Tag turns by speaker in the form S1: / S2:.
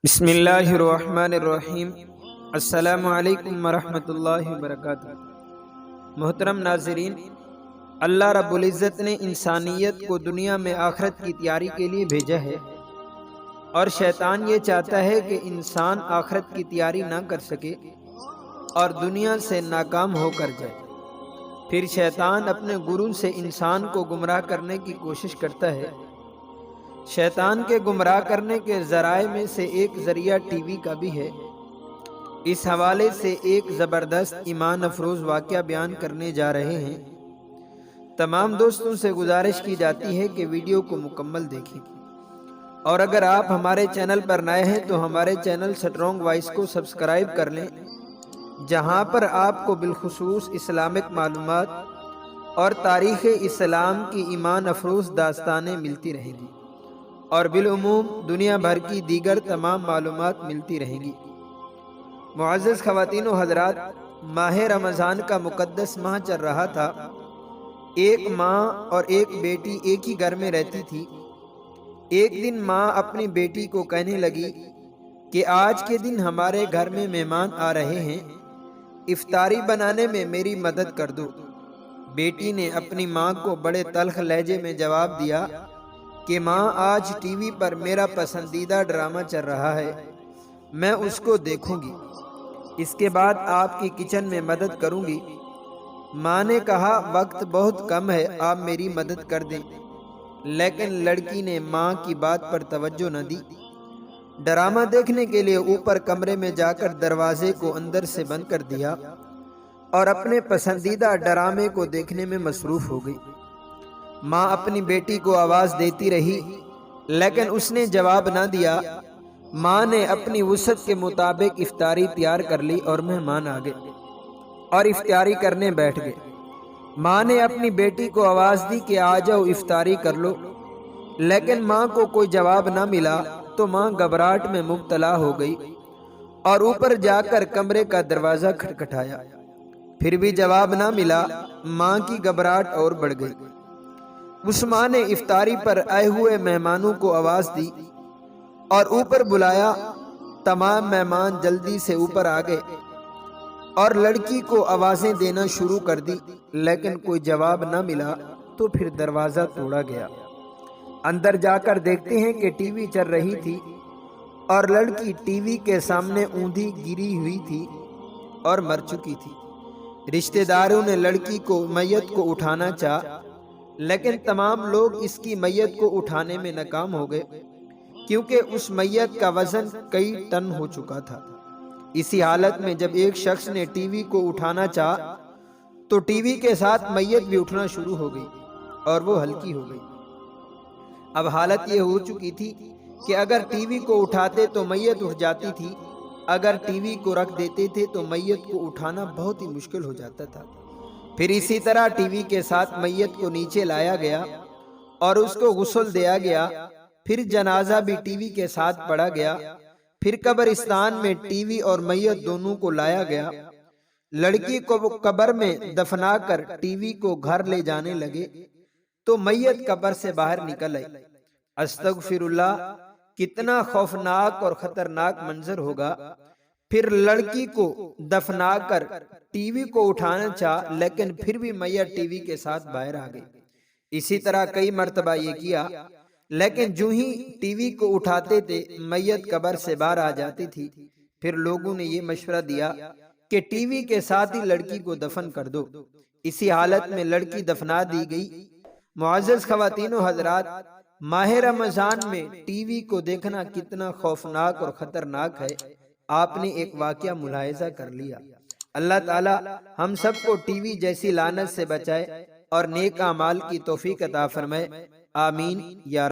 S1: بسم اللہ الرحمن الرحیم۔ السلام علیکم ورحمۃ اللہ وبرکاتہ۔ محترم ناظرین، اللہ رب العزت نے انسانیت کو دنیا میں آخرت کی تیاری کے لیے بھیجا ہے، اور شیطان یہ چاہتا ہے کہ انسان آخرت کی تیاری نہ کر سکے اور دنیا سے ناکام ہو کر جائے۔ پھر شیطان اپنے گرو سے انسان کو گمراہ کرنے کی کوشش کرتا ہے۔ شیطان کے گمراہ کرنے کے ذرائع میں سے ایک ذریعہ ٹی وی کا بھی ہے۔ اس حوالے سے ایک زبردست ایمان افروز واقعہ بیان کرنے جا رہے ہیں۔ تمام دوستوں سے گزارش کی جاتی ہے کہ ویڈیو کو مکمل دیکھیں، اور اگر آپ ہمارے چینل پر نئے ہیں تو ہمارے چینل سٹرونگ وائس کو سبسکرائب کر لیں، جہاں پر آپ کو بالخصوص اسلامک معلومات اور تاریخ اسلام کی ایمان افروز داستانیں ملتی رہیں گی، اور بالعموم دنیا بھر کی دیگر تمام معلومات ملتی رہیں گی۔ معزز خواتین و حضرات، ماہ رمضان کا مقدس ماہ چل رہا تھا۔ ایک ماں اور ایک بیٹی ایک ہی گھر میں رہتی تھی۔ ایک دن ماں اپنی بیٹی کو کہنے لگی کہ آج کے دن ہمارے گھر میں مہمان آ رہے ہیں، افطاری بنانے میں میری مدد کر دو۔ بیٹی نے اپنی ماں کو بڑے تلخ لہجے میں جواب دیا کہ ماں، آج ٹی وی پر میرا پسندیدہ ڈرامہ چل رہا ہے، میں اس کو دیکھوں گی، اس کے بعد آپ کی کچن میں مدد کروں گی۔ ماں نے کہا، وقت بہت کم ہے، آپ میری مدد کر دیں۔ لیکن لڑکی نے ماں کی بات پر توجہ نہ دی۔ ڈرامہ دیکھنے کے لیے اوپر کمرے میں جا کر دروازے کو اندر سے بند کر دیا اور اپنے پسندیدہ ڈرامے کو دیکھنے میں مصروف ہو گئی۔ ماں اپنی بیٹی کو آواز دیتی رہی، لیکن اس نے جواب نہ دیا۔ ماں نے اپنی وسعت کے مطابق افطاری تیار کر لی اور مہمان آ گئے اور افطاری کرنے بیٹھ گئے۔ ماں نے اپنی بیٹی کو آواز دی کہ آ جاؤ، افطاری کر لو، لیکن ماں کو کوئی جواب نہ ملا تو ماں گھبراہٹ میں مبتلا ہو گئی اور اوپر جا کر کمرے کا دروازہ کھٹکھٹایا۔ پھر بھی جواب نہ ملا۔ ماں کی گھبراہٹ اور بڑھ گئی۔ اس ماں نے افطاری پر آئے ہوئے مہمانوں کو آواز دی اور اوپر بلایا۔ تمام مہمان جلدی سے اوپر آ گئے اور لڑکی کو آوازیں دینا شروع کر دی، لیکن کوئی جواب نہ ملا تو پھر دروازہ توڑا گیا۔ اندر جا کر دیکھتے ہیں کہ ٹی وی چل رہی تھی اور لڑکی ٹی وی کے سامنے اوندھی گری ہوئی تھی اور مر چکی تھی۔ رشتہ داروں نے لڑکی کو میت کو اٹھانا چاہا، لیکن تمام لوگ اس کی میت کو اٹھانے میں ناکام ہو گئے، کیونکہ اس میت کا وزن کئی ٹن ہو چکا تھا۔ اسی حالت میں جب ایک شخص نے ٹی وی کو اٹھانا چاہا تو ٹی وی کے ساتھ میت بھی اٹھنا شروع ہو گئی اور وہ ہلکی ہو گئی۔ اب حالت یہ ہو چکی تھی کہ اگر ٹی وی کو اٹھاتے تو میت اٹھ جاتی تھی، اگر ٹی وی کو رکھ دیتے تھے تو میت کو اٹھانا بہت ہی مشکل ہو جاتا تھا۔ پھر اسی طرح ٹی وی کے ساتھ میت کو نیچے لایا گیا اور اس کو غسل دیا گیا۔ پھر جنازہ بھی ٹی وی کے ساتھ پڑا گیا۔ پھر قبرستان میں ٹی وی اور میت دونوں کو لایا گیا۔ لڑکی کو قبر میں دفنا کر ٹی وی کو گھر لے جانے لگے تو میت قبر سے باہر نکل آئی۔ استغفر اللہ، کتنا خوفناک اور خطرناک منظر ہوگا۔ پھر لڑکی کو دفنا کر ٹی وی کو اٹھانا چاہا، لیکن پھر بھی میت ٹی وی کے ساتھ باہر آ گئی۔ اسی طرح کئی مرتبہ یہ کیا، لیکن جو ہی ٹی وی کو اٹھاتے تھے میت قبر سے باہر آ جاتی تھی۔ پھر لوگوں نے یہ مشورہ دیا کہ ٹی وی کے ساتھ ہی لڑکی کو دفن کر دو۔ اسی حالت میں لڑکی دفنا دی گئی۔ معزز خواتین و حضرات، ماہ رمضان میں ٹی وی کو دیکھنا کتنا خوفناک اور خطرناک ہے، آپ نے ایک واقعہ ملاحظہ کر لیا۔ اللہ تعالی ہم سب کو ٹی وی جیسی لعنت سے بچائے اور نیک اعمال کی توفیق عطا فرمائے، آمین یا